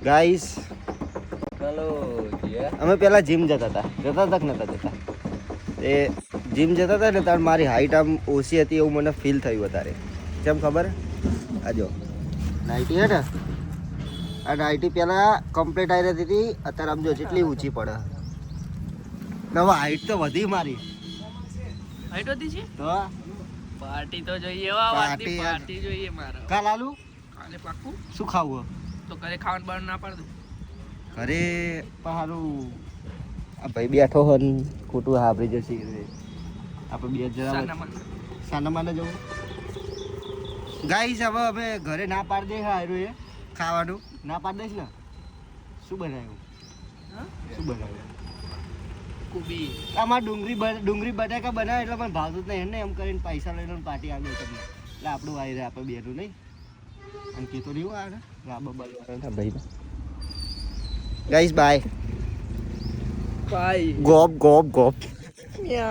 guys ચલો અમે પેલા જીમ જતા હતા કે નતા જતા એ જીમ જતા હતા ને તાર મારી હાઈટ આમ ઓછી હતી એવું મને ફીલ થયું વધારે કેમ ખબર આજો નાઇટી હે ને આ નાઇટી પેલા કમ્પ્લીટ આવી રહેતી હતી અત્યારે આમ જો જેટલી ઊંચી પડે નવા હાઈટ તો વધી મારી હાઈટ વધી છે તો પાર્ટી તો જોઈએ વા પાર્ટી પાર્ટી જોઈએ મારે કાલ આલુ કાલે પાક્કું શું ખાવું તો ઘરે ખાવાનું બાર ના પાડ દઉં ઘરે સારું આ ભાઈ બેઠો હોય ને ખોટું હાભરી જશે આપણે બે જણા સાનામાં જવું ગાઈસ હવે અમે ઘરે ના પાડી દે હારું એ ખાવાનું ના પાડી દઈશ ને શું બનાવ્યું શું બનાવ્યું કુબી આમાં ડુંગળી બટાકા બનાવે એટલે મને ભાવતું જ નહીં ને એમ કરીને પૈસા લઈને પાર્ટી આવી તમને એટલે આપણું આવી રહ્યા આપણે બેનું નહીં અને કીધું નહીં આવે ભાઈ ગાઈસ બાય બાય ગોપ ગોપ ગોપ